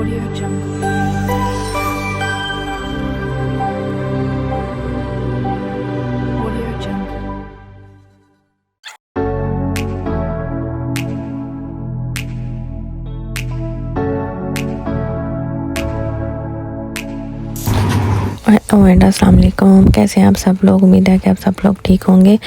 Audio Jungle. Audio Jungle. अस्सलाम वालेकुम। कैसे हैं आप सब लोग? उम्मीद है कि आप सब लोग ठीक होंगे।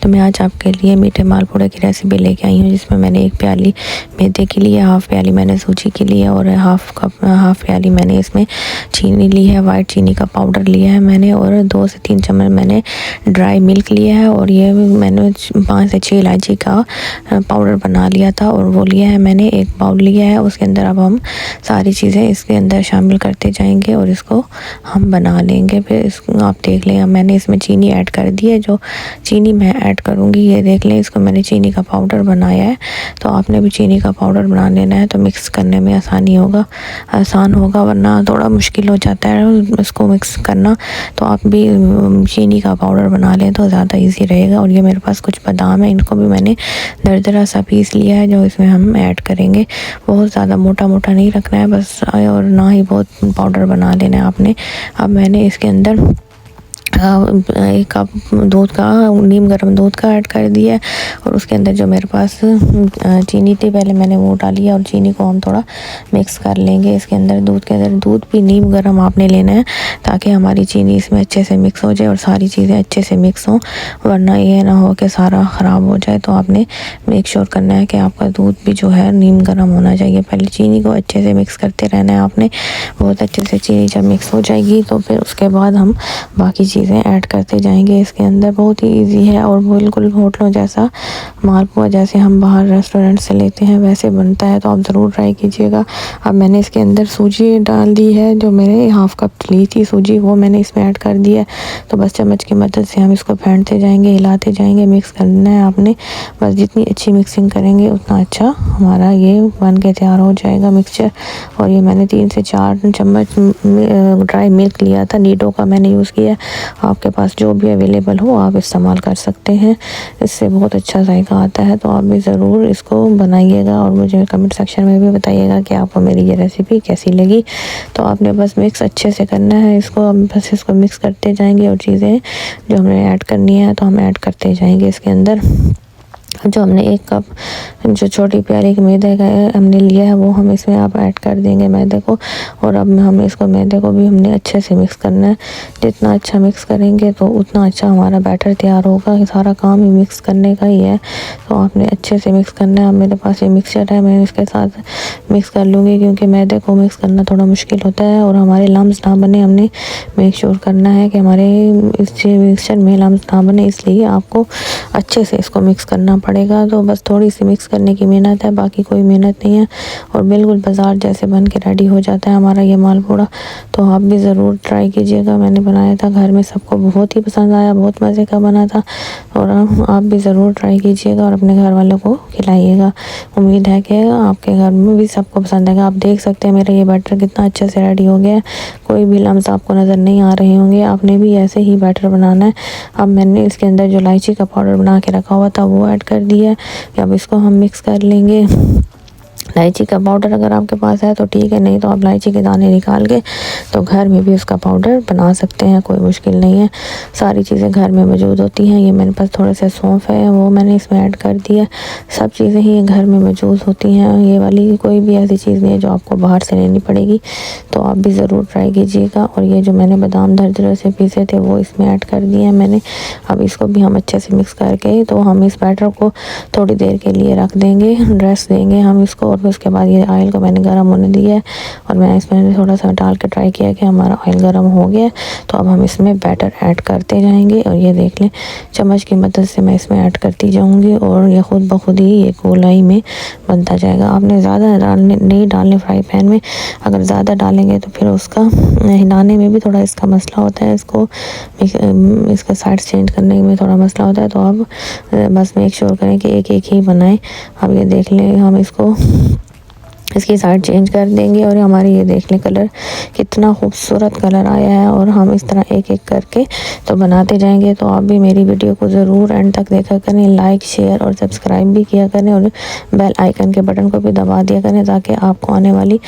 तो मैं आज आपके लिए मीठे मालपुड़े की रेसिपी लेके आई हूँ, जिसमें मैंने 1 प्याली मैदे की ली है, हाफ़ प्याली मैंने सूजी की ली है और हाफ़ प्याली मैंने इसमें चीनी ली है, वाइट चीनी का पाउडर लिया है मैंने, और 2 से 3 चम्मच मैंने ड्राई मिल्क लिया है, और ये मैंने 5 से 6 इलायची का पाउडर बना लिया था और वो लिया है मैंने। 1 बाउल लिया है, उसके अंदर अब हम सारी चीज़ें इसके अंदर शामिल करते जाएंगे और इसको हम बना लेंगे। फिर इसको आप देख लें, मैंने इसमें चीनी ऐड कर दी है। जो चीनी मैं ऐड करूँगी, ये देख लें, इसको मैंने चीनी का पाउडर बनाया है। तो आपने भी चीनी का पाउडर बना लेना है, तो मिक्स करने में आसान होगा, वरना थोड़ा मुश्किल हो जाता है इसको मिक्स करना। तो आप भी चीनी का पाउडर बना लें तो ज़्यादा इजी रहेगा। और ये मेरे पास कुछ बादाम है, इनको भी मैंने दरदरा सा पीस लिया है, जो इसमें हम ऐड करेंगे। बहुत ज़्यादा मोटा मोटा नहीं रखना है बस, और ना ही बहुत पाउडर बना लेना है आपने। अब मैंने इसके अंदर 1 कप दूध का, नीम गर्म दूध का ऐड कर दिया है, और उसके अंदर जो मेरे पास चीनी थी पहले मैंने वो डाली है, और चीनी को हम थोड़ा मिक्स कर लेंगे इसके अंदर। दूध के अंदर दूध भी नीम गर्म आपने लेना है, ताकि हमारी चीनी इसमें अच्छे से मिक्स हो जाए और सारी चीज़ें अच्छे से मिक्स हों, वरना ये ना हो कि सारा ख़राब हो जाए। तो आपने मेक श्योर करना है कि आपका दूध भी जो है नीम गर्म होना चाहिए। पहले चीनी को अच्छे से मिक्स करते रहना है आपने, बहुत अच्छे से चीनी जब मिक्स हो जाएगी तो फिर उसके बाद हम बाकी चीज़ें ऐड करते जाएंगे इसके अंदर। बहुत ही इजी है और बिल्कुल होटलों जैसा मालपुआ जैसे हम बाहर रेस्टोरेंट से लेते हैं वैसे बनता है, तो आप ज़रूर ट्राई कीजिएगा। अब मैंने इसके अंदर सूजी डाल दी है, जो मैंने 1/2 कप ली थी सूजी, वो मैंने इसमें ऐड कर दिया है। तो बस चम्मच की मदद से हम इसको फेंटते जाएंगे, हिलाते जाएंगे, मिक्स करना है आपने। बस जितनी अच्छी मिक्सिंग करेंगे उतना अच्छा हमारा ये बन के तैयार हो जाएगा मिक्सचर। और ये मैंने 3 से 4 चम्मच ड्राई मिल्क लिया था, नीडो का मैंने यूज़ किया। आपके पास जो भी अवेलेबल हो आप इस्तेमाल कर सकते हैं, इससे बहुत अच्छा जायका आता है। तो आप भी ज़रूर इसको बनाइएगा और मुझे कमेंट सेक्शन में भी बताइएगा कि आपको मेरी ये रेसिपी कैसी लगी। तो आपने बस मिक्स अच्छे से करना है इसको, हम बस इसको मिक्स करते जाएंगे और चीज़ें जो हमें ऐड करनी है तो हम ऐड करते जाएंगे इसके अंदर। जो हमने 1 कप जो छोटी प्याली की मैदे का हमने लिया है वो हम इसमें आप ऐड कर देंगे मैदे को, और अब हम इसको मैदे को भी हमने अच्छे से मिक्स करना है। जितना अच्छा मिक्स करेंगे तो उतना अच्छा हमारा बैटर तैयार होगा। सारा काम ही मिक्स करने का ही है, तो आपने अच्छे से मिक्स करना है। अब मेरे पास ये मिक्सचर है, मैं इसके साथ मिक्स कर लूँगी, क्योंकि मैदे को मिक्स करना थोड़ा मुश्किल होता है और हमारे लम्स ना बने। हमने मेक श्योर करना है कि हमारे इस मिक्सचर में लम्स ना बने, इसलिए आपको अच्छे से इसको मिक्स करना पड़ेगा। तो बस थोड़ी सी मिक्स करने की मेहनत है, बाकी कोई मेहनत नहीं है, और बिल्कुल बाज़ार जैसे बन के रेडी हो जाता है हमारा ये मालपुड़ा। तो आप भी ज़रूर ट्राई कीजिएगा। मैंने बनाया था घर में, सबको बहुत ही पसंद आया, बहुत मज़े का बना था, और आप भी ज़रूर ट्राई कीजिएगा और अपने घर वालों को खिलाइएगा। उम्मीद है कि आपके घर में भी सबको पसंद आएगा। आप देख सकते हैं मेरा ये बैटर कितना अच्छे से रेडी हो गया है, कोई भी लम्स आपको नज़र नहीं आ रहे होंगे। आपने भी ऐसे ही बैटर बनाना है। अब मैंने इसके अंदर जो इलायची का पाउडर बना के रखा हुआ था वो ऐड कर दिया है। अब इसको हम मिक्स कर लेंगे। इलायची का पाउडर अगर आपके पास है तो ठीक है, नहीं तो आप इलायची के दाने निकाल के तो घर में भी उसका पाउडर बना सकते हैं, कोई मुश्किल नहीं है। सारी चीज़ें घर में मौजूद होती हैं। ये मेरे पास थोड़े से सौंफ है, वो मैंने इसमें ऐड कर दिया। सब चीज़ें ही घर में मौजूद होती हैं, ये वाली कोई भी ऐसी चीज़ नहीं है जो आपको बाहर से लेनी पड़ेगी। तो आप भी ज़रूर ट्राई कीजिएगा। और ये जो मैंने बादाम दरदरे से पीसे थे वो इसमें ऐड कर दिए हैं मैंने। अब इसको भी हम अच्छे से मिक्स करके तो हम इस बैटर को थोड़ी देर के लिए रख देंगे, रेस्ट देंगे हम इसको। और फिर उसके बाद ये ऑयल को मैंने गर्म होने दिया है, और मैं इसमें थोड़ा सा डाल के ट्राई किया कि हमारा ऑयल गर्म हो गया है। तो अब हम इसमें बैटर ऐड करते जाएंगे, और ये देख लें चम्मच की मदद से मैं इसमें ऐड करती जाऊंगी, और ये खुद ब खुद ही ये गोलाई में बनता जाएगा। आपने ज़्यादा नहीं डालने फ्राई पैन में, अगर ज़्यादा डालेंगे तो फिर उसका हिलाने में भी थोड़ा इसका मसला होता है, इसका साइड चेंज करने में थोड़ा मसला होता है। तो आप बस मेक श्योर करें कि एक एक ही बनाएं। अब ये देख लें, हम इसको इसकी साइड चेंज कर देंगे। और हमारे ये देख लें कलर कितना खूबसूरत कलर आया है। और हम इस तरह एक एक करके तो बनाते जाएंगे। तो आप भी मेरी वीडियो को ज़रूर एंड तक देखा करें, लाइक शेयर और सब्सक्राइब भी किया करें और बेल आइकन के बटन को भी दबा दिया करें ताकि आपको आने वाली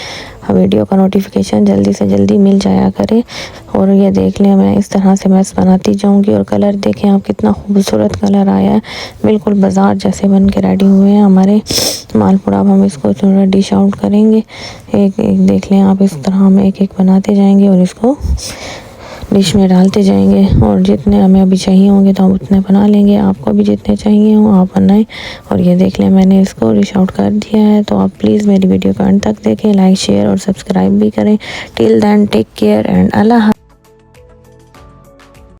वीडियो का नोटिफिकेशन जल्दी से जल्दी मिल जाया करे। और ये देख लें मैं इस तरह से बस बनाती जाऊंगी। और कलर देखें आप कितना खूबसूरत कलर आया है, बिल्कुल बाजार जैसे बन के रेडी हुए हैं हमारे मालपुड़ा। अब हम इसको थोड़ा डिश आउट करेंगे। एक एक देख लें आप, इस तरह हम एक एक बनाते जाएंगे और इसको डिश में डालते जाएंगे। और जितने हमें अभी चाहिए होंगे तो हम उतने बना लेंगे। आपको भी जितने चाहिए हों आप बनाएं। और ये देख लें मैंने इसको डिश आउट कर दिया है। तो आप प्लीज़ मेरी वीडियो को अंत तक देखें, लाइक शेयर और सब्सक्राइब भी करें। Till then take care and Allah.